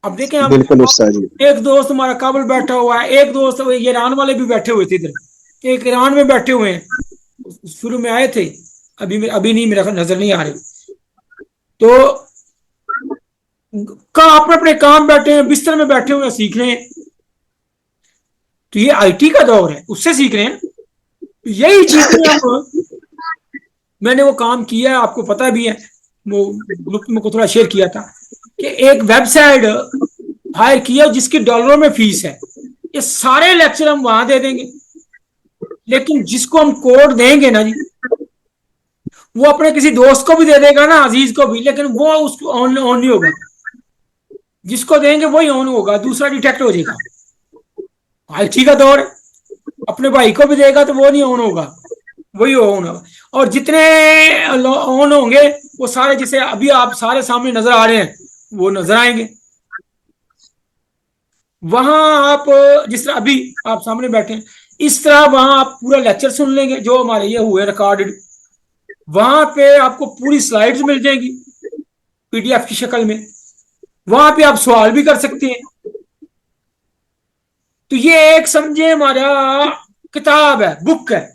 अब देखें हम, بالکل استاد جی. एक दोस्त हमारा काबुल बैठा हुआ है, एक दोस्त ईरान वाले भी बैठे हुए थे इधर, एक ईरान में बैठे हुए हैं, शुरू में आए थे, अभी नहीं, मेरा नजर नहीं आ रहे, तो का अपने अपने काम बैठे हैं, बिस्तर में बैठे हुए सीख रहे हैं। तो ये आईटी का दौर है, उससे सीख रहे हैं। यही चीजें हम, मैंने वो काम किया है, आपको पता भी है, वो ग्रुप में को थोड़ा शेयर किया था कि एक वेबसाइट हायर किया जिसकी डॉलरों में फीस है, ये सारे लेक्चर हम वहां दे देंगे, लेकिन जिसको हम कोड देंगे ना जी, वो अपने किसी दोस्त को भी दे देगा ना, अजीज को भी, लेकिन वो उसको ऑन नहीं होगा, जिसको देंगे वही ऑन होगा, दूसरा डिटेक्ट हो जाएगा। आईटी का दौर है, अपने भाई को भी देगा तो वो नहीं ऑन होगा, वही ऑन होगा, और जितने ऑन होंगे वो सारे, जैसे अभी आप सारे सामने नजर आ रहे हैं, वो नजर आएंगे। वहां आप जिस तरह अभी आप सामने बैठे हैं, इस तरह वहां आप पूरा लेक्चर सुन लेंगे जो हमारे ये हुए रिकॉर्डेड, वहां पे आपको पूरी स्लाइड्स मिल जाएंगी पीडीएफ की शक्ल में, वहां पे आप सवाल भी कर सकते हैं। तो ये एक समझे हमारा किताब है, बुक है,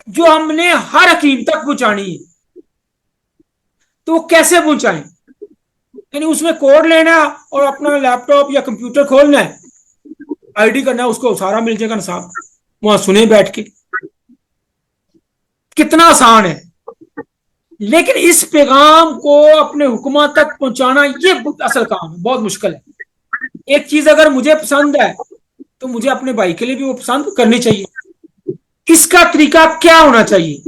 जो हमने हर हकीम तक पहुंचानी है। तो वो कैसे पहुंचाएं? यानी उसमें कोड लेना और अपना लैपटॉप या कंप्यूटर खोलना है, आईडी करना है, उसको सारा मिल जाएगा ना साहब, वहां सुने बैठ के, कितना आसान है। लेकिन इस पैगाम को अपने हुक्मा तक पहुंचाना ये असल काम है, बहुत मुश्किल है। एक चीज अगर मुझे पसंद है तो मुझे अपने भाई के लिए भी वो पसंद करनी चाहिए। इसका तरीका क्या होना चाहिए?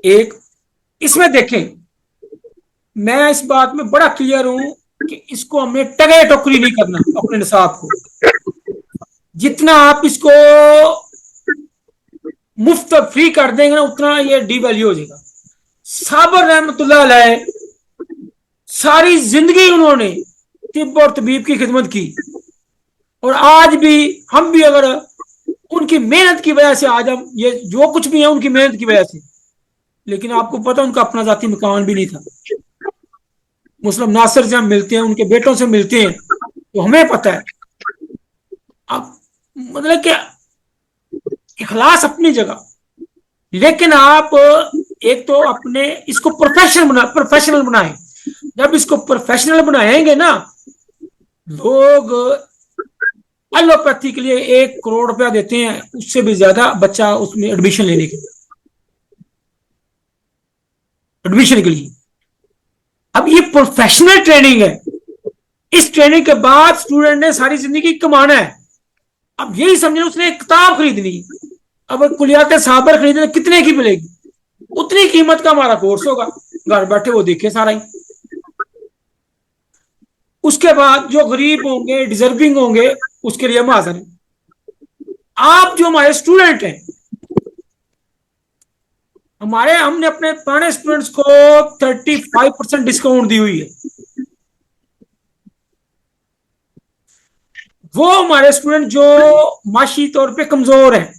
एक, इसमें देखें, मैं इस बात में बड़ा क्लियर हूं कि इसको हमें टगे टोकरी नहीं करना अपने निसाब को। जितना आप इसको मुफ्त फ्री कर देंगे ना, उतना ये डीवैल्यू हो जाएगा। साबर रहमतुल्लाह अलैह, सारी जिंदगी उन्होंने तिब और तबीब की खिदमत की, और आज भी हम भी अगर उनकी मेहनत की वजह से, आज हम ये जो कुछ भी है उनकी मेहनत की वजह से, लेकिन आपको पता उनका अपना जाती मकान भी नहीं था। मुस्लिम नासिर से हम मिलते हैं, उनके बेटों से मिलते हैं, तो हमें पता है। अब मतलब कि इखलास अपनी जगह, लेकिन आप एक तो अपने इसको प्रोफेशनल बनाएं। जब इसको प्रोफेशनल बनाएंगे ना, लोग एलोपैथी के लिए 1 करोड़ रुपया देते हैं, उससे भी ज्यादा बच्चा उसमें एडमिशन लेने के लिए, एडमिशन के लिए। अब ये प्रोफेशनल ट्रेनिंग है, इस ट्रेनिंग के बाद स्टूडेंट ने सारी जिंदगी कमाना है। अब यही समझे उसने एक किताब खरीदनी, अब कुलियात साबर खरीदने कितने की मिलेगी, उतनी कीमत का हमारा कोर्स होगा, घर बैठे वो देखे सारा ही। उसके बाद जो गरीब होंगे, डिजर्विंग होंगे, उसके लिए हम हाजिर हैं। आप जो हमारे स्टूडेंट हैं, हमने अपने पुराने स्टूडेंट्स को 35% डिस्काउंट दी हुई है। वो हमारे स्टूडेंट जो माशी तौर पे कमजोर हैं,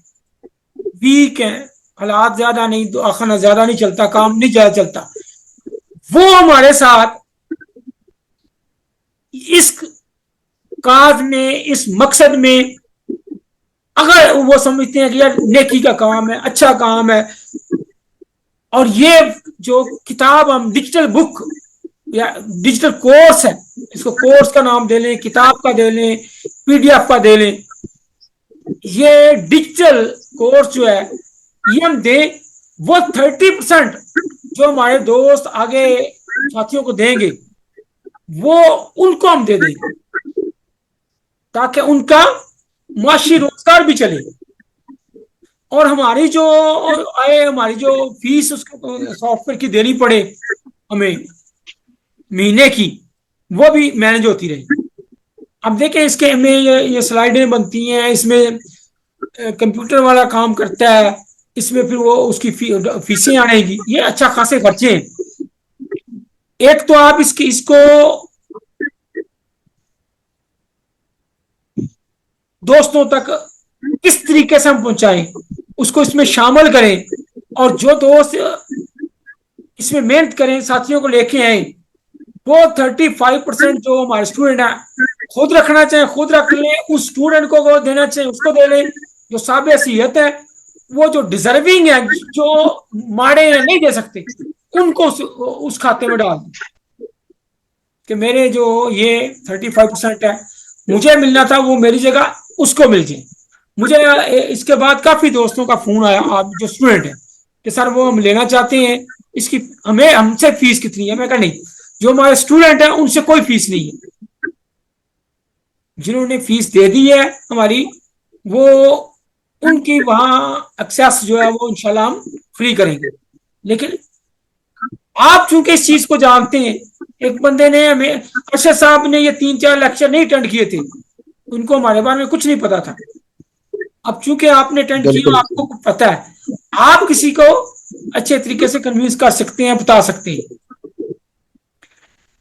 वीक हैं, हालात ज्यादा नहीं, खाना ज्यादा नहीं चलता, काम नहीं ज्यादा चलता, वो हमारे साथ इस काज में, इस मकसद में, अगर वो समझते हैं कि यार नेकी का काम है, अच्छा काम है, और ये जो किताब हम डिजिटल बुक या डिजिटल कोर्स है, इसको कोर्स का नाम दे लें, किताब का दे लें, पीडीएफ का दे लें, ये डिजिटल कोर्स जो है ये हम दें, वो 30% जो हमारे दोस्त आगे साथियों को देंगे, वो उनको हम दे देंगे, ताकि उनका माशी रोजगार भी चले, और हमारी जो आए, हमारी जो फीस उसको सॉफ्टवेयर की देनी पड़े हमें महीने की, वो भी मैनेज होती रहे। अब देखें, इसके में ये स्लाइडें बनती हैं, इसमें कंप्यूटर वाला काम करता है, इसमें फिर वो उसकी फीसें आएगी, ये अच्छा खासे खर्चे हैं। एक तो आप इसको दोस्तों तक किस तरीके से हम पहुंचाएं, उसको इसमें शामिल करें, और जो दोस्त इसमें मेहनत करें, साथियों को लेके आए, वो 35% जो हमारे स्टूडेंट हैं खुद रखना चाहे खुद रख लें, उस स्टूडेंट को देना चाहे उसको दे लें, जो साहब हैसियत है, वो जो डिजर्विंग है, जो माड़े हैं नहीं दे सकते, उनको उस खाते में डाल दें कि मेरे जो ये 35% है मुझे मिलना था, वो मेरी जगह उसको मिल जाए। मुझे इसके बाद काफी दोस्तों का फोन आया, आप जो स्टूडेंट है, कि सर वो हम लेना चाहते हैं, इसकी हमें हमसे फीस कितनी है? मैं कहा नहीं, जो हमारे स्टूडेंट है उनसे कोई फीस नहीं है, जिन्होंने फीस दे दी है हमारी, वो उनकी वहां एक्सेस जो है वो इंशाल्लाह हम फ्री करेंगे। लेकिन आप चूंकि इस चीज को जानते हैं, एक बंदे ने हमें, अरशद साहब ने ये 3-4 लेक्चर नहीं अटेंड किए थे, उनको हमारे बारे में कुछ नहीं पता था। अब चूंकि आपने अटेंड किया, आपको पता है, आप किसी को अच्छे तरीके से कन्विंस कर सकते हैं, बता सकते हैं।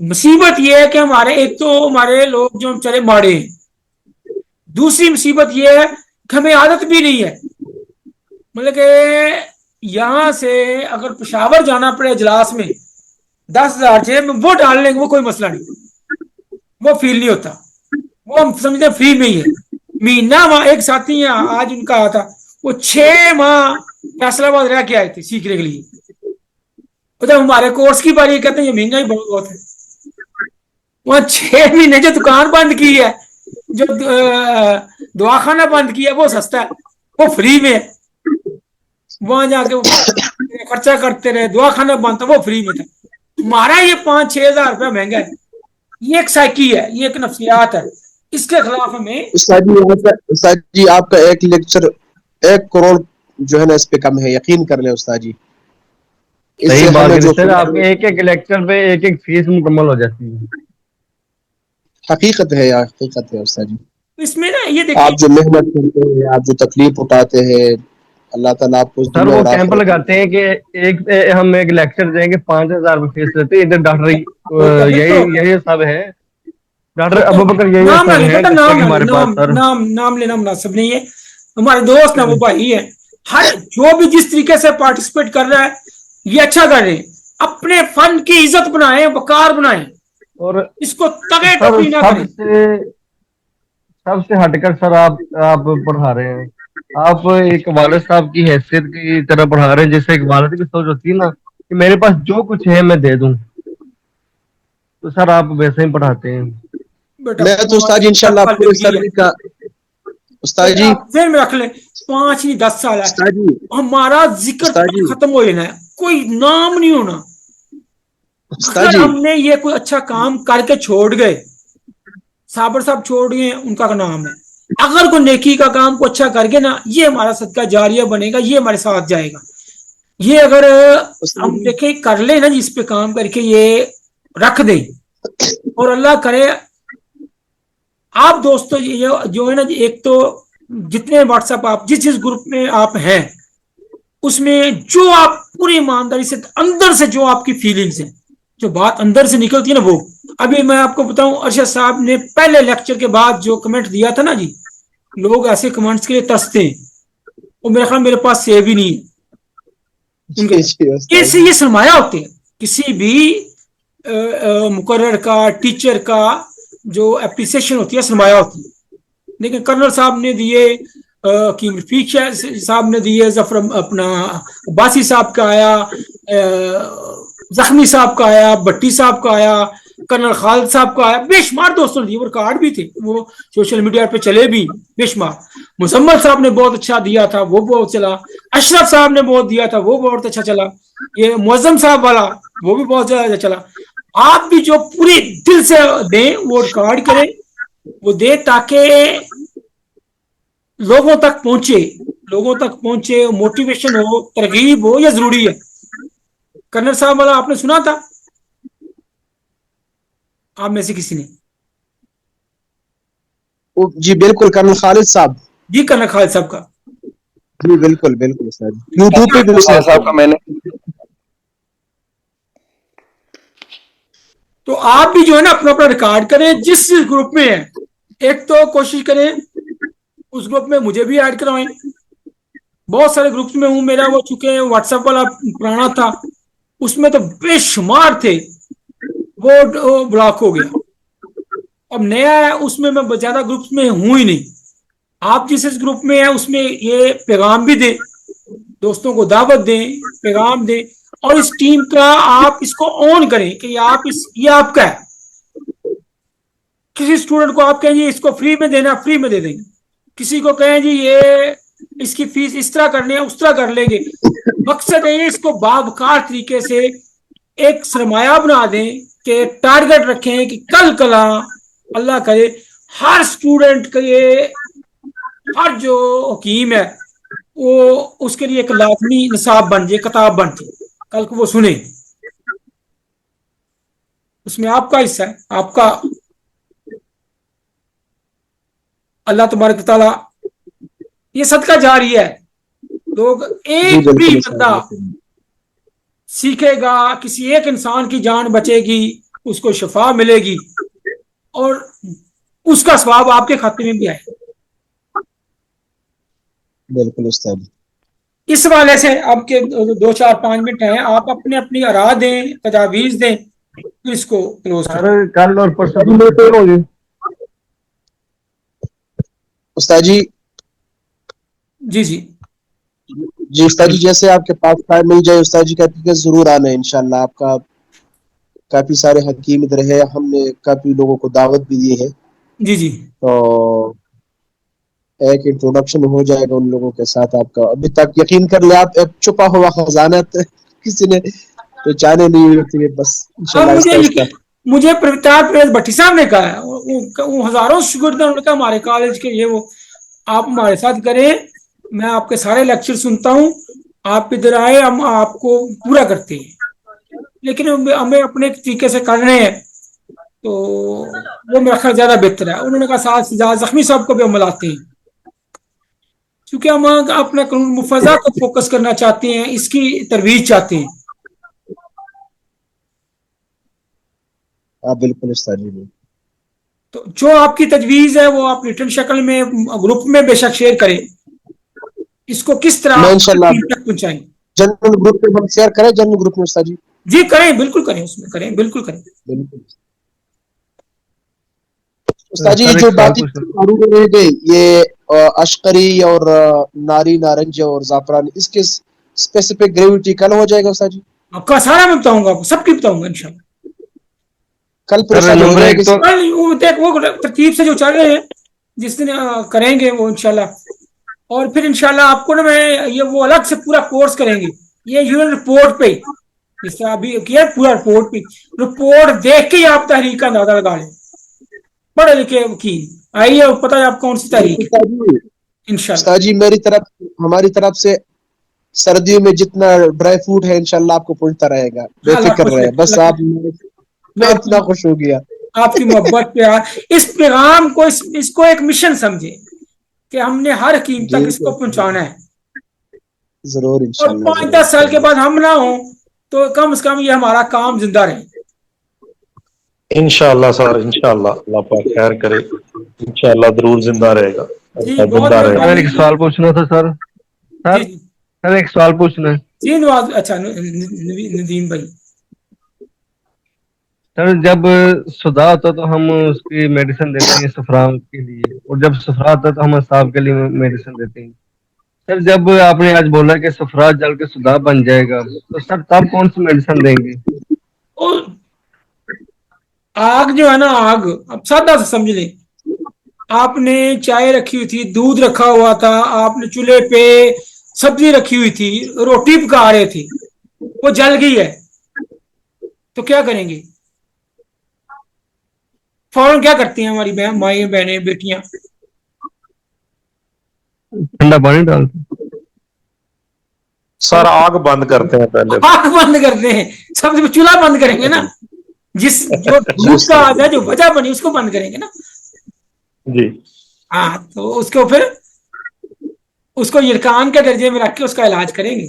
मुसीबत यह है कि हमारे, एक तो हमारे लोग जो चले माड़े हैं, दूसरी मुसीबत यह है कि हमें आदत भी नहीं है, मतलब कि यहां से अगर पेशावर जाना पड़े इजलास में, 10,000 जेब में वो डाल लेंगे, वो कोई मसला नहीं, वो फील नहीं होता, वो हम समझते फ्री में ही है। महीना वहां एक साथी है आज उनका आया था, वो 6 माह फैसलाबाद रह के आए थे सीखने के लिए। जब हमारे कोर्स की बारी कहते हैं ये महंगा ही बहुत है, वहां 6 महीने जो दुकान बंद की है, जो दवाखाना बंद किया, वो सस्ता है, वो फ्री में है। वहां जाके खर्चा करते रहे, दवाखाना बंद था, वो फ्री में था। हमारा ये 5-6 हजार रुपया महंगा है। ये एक साइकी है, ये एक नफ्सियात है, इसके खिलाफ हमें। उस्ताद जी आपका एक लेक्चर 1 करोड़ जो है ना इस पे कम है, यकीन कर ले उस्ताद जी। सही बात है सर, आपके एक लेक्चर पे एक फीस मुकम्मल हो जाती है। हकीकत है यार, हकीकत है उस्ताद जी। इसमें ना ये देखिए, आप जो मेहनत करते हैं, आप जो तकलीफ उठाते हैं, अल्लाह ताला आपको सर वो कैंप लगाते हैं कि हम एक लेक्चर देंगे, 5,000 रुपये फीस लेते हैं। इधर डॉक्टर यही सब है, डॉक्टर अबू बकर यही नाम सब है हमारे पास। नाम लेना मुनासिब नहीं है, हमारे दोस्त ना वो भाई है, हर जो भी जिस तरीके से पार्टिसिपेट कर रहा है ये अच्छा कर रहे हैं, अपने फन की इज्जत बनाए, वकार बनाए, और इसको तगे टोपी ना करें। सबसे हटकर सर आप पढ़ा रहे हैं, आप एक वालिद साहब की हैसियत की तरह पढ़ा रहे हैं, जैसे एक वालिद की सोच होती है ना कि मेरे पास जो कुछ है मैं दे दूं, तो सर आप वैसे ही पढ़ाते हैं। मैं तो उस्ताद जी इंशाल्लाह पूरे सर्दी का, उस्ताद जी फिर में रख ले 5 नहीं 10 साल है, हमारा जिक्र खत्म हो जाना है, कोई नाम नहीं होना। अगर हमने ये कोई अच्छा काम करके छोड़ गए, साबर साहब छोड़ गए, उनका नाम है, अगर कोई नेकी का काम को अच्छा करके ना, ये हमारा सदका जारिया बनेगा, ये हमारे साथ जाएगा। ये अगर हम देखें कर ले ना, जिस पे काम करके ये रख दे, और अल्लाह करे आप दोस्तों जो है ना, एक तो जितने व्हाट्सएप आप जिस ग्रुप में आप हैं, उसमें जो आप पूरी ईमानदारी से अंदर से जो आपकी फीलिंग्स है, जो बात अंदर से निकलती है ना, वो अभी मैं आपको बताऊं, अरशद साहब ने पहले लेक्चर के बाद जो कमेंट दिया था ना जी, लोग ऐसे कमेंट्स के लिए तरसते हैं, वो मेरे ख्याल मेरे पास सेव ही नहीं है उनके। ये सरमाया होते हैं किसी भी मुकर्रर का, टीचर का, जो एप्रिसिएशन होती है, सरमाया होती है। लेकिन कर्नल साहब ने दिए, कीम रफीक साहब ने दिए, जफर अपना अब्बासी साहब का आया, जख्मी साहब का आया, भट्टी साहब का आया, कर्नल खालिद साहब का आया, बेशुमार दोस्तों ने दिए, वो कार्ड भी थे, वो सोशल मीडिया पे चले भी बेशुमार। मुजम्मल साहब ने बहुत अच्छा दिया था, वो बहुत चला। अशरफ साहब ने बहुत दिया था, वो बहुत अच्छा चला। ये मुअज्जम साहब वाला वो भी बहुत ज्यादा चला। आप भी जो पूरे दिल से दें, वो रिकॉर्ड करें, वो दे, ताकि लोगों तक पहुंचे, मोटिवेशन हो, तरगीब हो, यह जरूरी है। कर्नल साहब वाला आपने सुना था, आप में से किसी ने? जी बिल्कुल, कर्नल खालिद साहब जी, कर्नल खालिद साहब का जी बिल्कुल बिल्कुल सर, यूट्यूब पे भी साहब का मैंने। तो आप भी जो है ना अपना रिकॉर्ड करें, जिस ग्रुप में है, एक तो कोशिश करें उस ग्रुप में मुझे भी ऐड करवाएं। बहुत सारे ग्रुप्स में हूं, मेरा वो चुके व्हाट्सएप वाला पुराना था, उसमें तो बेशुमार थे, वो ब्लॉक हो गया। अब नया है उसमें मैं ज्यादा ग्रुप्स में हूं ही नहीं। आप जिस ग्रुप में है उसमें ये पैगाम भी दें, दोस्तों को दावत दें, पैगाम दें, और इस टीम का आप इसको ऑन करें कि आप ये आपका है। किसी स्टूडेंट को आप कहें जी इसको फ्री में देना, फ्री में दे देंगे। किसी को कहें जी ये इसकी फीस इस तरह करनी है, उस तरह कर लेंगे। मकसद है इसको बावकार तरीके से एक सरमाया बना दें कि टारगेट रखें कि कल कला अल्लाह करे हर स्टूडेंट के ये, हर जो हकीम है वो उसके लिए एक लाजमी निसाब बन जाए, किताब बन जाए, कल को वो सुने। उसमें आपका हिस्सा है, आपका अल्लाह तबारक तआला ये सदका जारी है। लोग जी एक भी बिल्कुल बंदा सीखेगा, किसी एक इंसान की जान बचेगी, उसको शफा मिलेगी और उसका सवाब आपके खाते में भी आएगा। बिल्कुल उस्ताद जी। इस वाले से आपके 2-4-5 मिनट हैं, आप अपने अपनी आरा दें, तजावीज दें, तो इसको क्लोज करें। सर कल और परसों तो होगी उस्ताद जी। जी जी जी उस्ताद जी, जैसे आपके पास टाइम मिल जाए उस्ताद जी कहते हैं जरूर आना है इंशाल्लाह। आपका काफी सारे हकीम इधर है, हमने काफी लोगों को दावत भी दी है, जी जी तो एक इंट्रोडक्शन हो जाएगा उन लोगों के साथ आपका। अभी तक यकीन कर ले आप, एक छुपा हुआ खजाना किसी ने पहचाने नहीं होती है, बस अब इंशाल्लाह आहिस्ता आहिस्ता। मुझे प्रवतार प्रेस भट्टी साहब ने कहा है, वो हजारों शुगर उन्होंने कहा हमारे कॉलेज के ये वो, आप हमारे साथ करें, मैं आपके सारे लेक्चर सुनता हूँ, आप इधर आए, हम आपको पूरा करते हैं। लेकिन हमें अपने तरीके से कर रहे हैं, तो वो मेरा ख्याल ज्यादा बेहतर है। उन्होंने कहा साथ जख्मी साहब को भी हम बुलाते हैं, क्योंकि हम अपने कानून मुफजा को फोकस करना चाहते हैं, इसकी तरवीज चाहते हैं। हाँ बिल्कुल उस्ताद जी। तो जो आपकी तजवीज है वो आप रिटर्न शक्ल में ग्रुप में बेशक शेयर करें, इसको किस तरह मैं आप इंशाल्लाह टीम तक पहुंचाएं। जनरल ग्रुप में हम शेयर करें, जनरल ग्रुप में उस्ताद जी। जी करें, बिल्कुल करें, उसमें करें, बिल्कुल करें। बिल्कुल उस्ताद जी, सर जो एक सवाल बाकी पूछना कानून रह गए ये अशकरी और नारी नारंज और जाफरान, इसके स्पेसिफिक ग्रेविटी कल हो जाएगा उस्ताद जी? आपका सारा मैं बताऊंगा, आपको सबकी बताऊंगा इंशाल्लाह। कल सर परेशानी हो नंबर एक जाएगी। तो वो तरतीब से जो चल रहे हैं, जिस दिन करेंगे वो इंशाल्लाह। और फिर इंशाल्लाह आपको ना मैं ये वो अलग से पूरा कोर्स करेंगे, ये यूनिट रिपोर्ट पे, जिस तरह अभी किया पूरा रिपोर्ट पे, रिपोर्ट देख के ही आप तहरीक का अंदाजा लगा लें। पढ़े लिखे वकील आइए और पता है आप कौन सी तहरीक है उस्ताद जी, इंशाल्लाह। उस्ताद जी मेरी तरफ, हमारी तरफ से सर्दियों में जितना ड्राई फ्रूट है इंशाल्लाह आपको पहुंचता रहेगा, अल्लाह बेफिक्र खुश रहे रखे, बस अल्लाह आप। मैं इतना आपकी खुश हो गया। आपकी मोहब्बत प्यार, इस पैगाम को इसको एक मिशन समझे कि हमने हर हकीम जी तक इसको पहुंचाना है। जरूर और इंशाल्लाह, 5-10 साल के जरूर बाद हम ना हो तो कम से कम ये हमारा काम जिंदा रहे। इंशाअल्लाह सर, इंशाअल्लाह अल्लाह पाक खैर करे, इंशाअल्लाह जरूर जिंदा रहेगा, जी बहुत जिंदा रहेगा। सर मेहरबानी। एक सवाल पूछना था सर। जी सर जी सर एक सवाल पूछना है। जी नवाज, अच्छा नदीम भाई। सर जब सुधा होता तो हम उसकी मेडिसिन देते हैं सफरान के लिए, और जब सफरा होता तो हम असाब के लिए मेडिसिन देते हैं। सर जब आपने आज बोला कि सफरा जल के सुधा बन जाएगा, तो सर तब कौन सी मेडिसिन देंगे? और आग जो है ना, आग अब सादा से समझ लें, आपने चाय रखी हुई थी, दूध रखा हुआ था, आपने चूल्हे पे सब्जी रखी हुई थी, रोटी पका रहे थे, वो जल गई है, तो क्या करेंगे? फौरन क्या करती हैं हमारी माएँ बहनें बेटियां? ठंडा पानी डालते। सर आग बंद करते हैं पहले। आग बंद करते हैं, सबसे चूल्हा बंद करेंगे ना, जिस जो जी भूख का उस्ताद आग है, जो वजह बनी उसको बंद करेंगे ना। जी हाँ, तो उसको फिर उसको इरकान के दर्जे में रख के उसका इलाज करेंगे।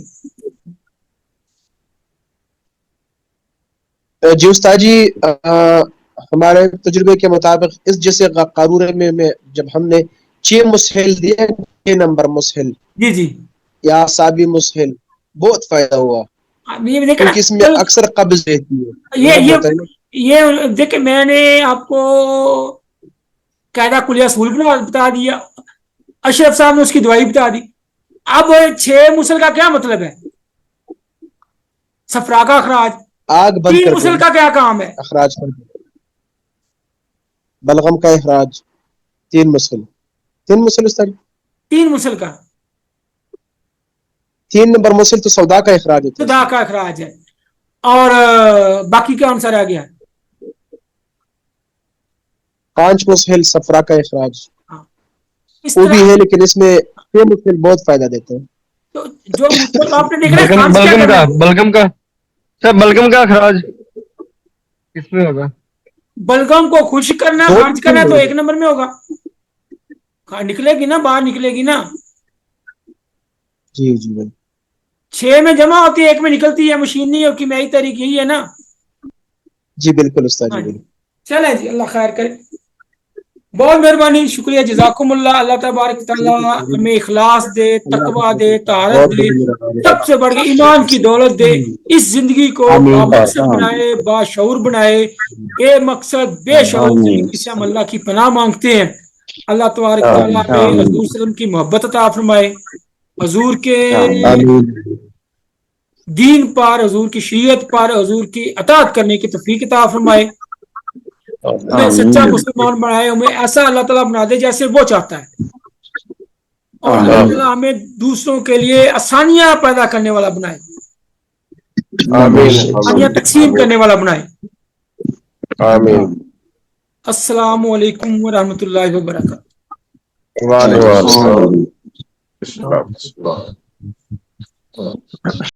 जी उस्ताद जी, हमारे तजुर्बे के मुताबिक इस जैसे कारूरे में जब हमने 6 मुसहिल दिए, 6 नंबर मुसहिल जी जी या साबी मुसहिल, बहुत फायदा हुआ, ये देखा क्योंकि इसमें अक्सर कब्ज रहती है, ये नरम ये होता है ना। ये देखिए मैंने आपको कायदा कुलिया असूल बता दिया, अशरफ साहब ने उसकी दवाई बता दी। अब 6 मुसल का क्या मतलब है? सफरा का अखराज। आग बंद 3 कर मुसल दो, का क्या काम है? अखराज कर दो, बलगम का अखराज, 3 मुसल उस्ताद जी। 3 मुसल का 3 नंबर मुसल तो सौदा का अखराज होता है। सदा का अखराज है। और बाकी कौन सा रह गया? 5 मुसल सफरा का अखराज, इस वो भी तरह है, लेकिन इसमें 6 मुसल बहुत फायदा देते हैं। तो जो मुसल आपने देखना है, बलगम खान से क्या बलगम करना का है? बलगम का सर, बलगम का अखराज किसमें होगा? बलगम को खुश्क करना, दो खारिज करना है तो मुसल 1 नंबर में होगा। निकलेगी ना, बाहर निकलेगी ना। जी जी भाई। 6 में जमा होती है, 1 में निकलती है, मशीन नहीं होती, मेरी तरीक यही है ना। जी बिल्कुल उस्ताद जी हाँ जी, बिल्कुल। चले जी, अल्लाह खैर करे। बहुत मेहरबानी, शुक्रिया, जजाकुमुल्लाह। अल्लाह तबारक तआला हमें इखलास दे, अल्लाह तकवा आपको दे, तारत बहुत दे, बड़ी मेहरबानी सबसे बढ़ के ईमान की दौलत दे। इस जिंदगी को आमीन बामकसद बनाए, बाशऊर बनाए, बेमकसद बेशऊर जिंदगी से हम अल्लाह की पनाह मांगते हैं। अल्लाह तबारक तआला हमें हजूर सल्लम की मोहब्बत अता फरमाए, हजूर के आमीन दीन पर, हजूर की शरीयत पर, हजूर की अताअत करने की तौफीक अता फरमाए, हमें सच्चा मुसलमान बनाए, हमें ऐसा अल्लाह ताला बना दे जैसे वो चाहता है, और अल्लाह ताला हमें दूसरों के लिए आसानियां पैदा करने वाला बनाए, आसानियां तकसीम करने वाला बनाए। आमीन। अस्सलामु अलैकुम व रहमतुल्लाहि व बरकातहू। वालेकुम अस्सलाम।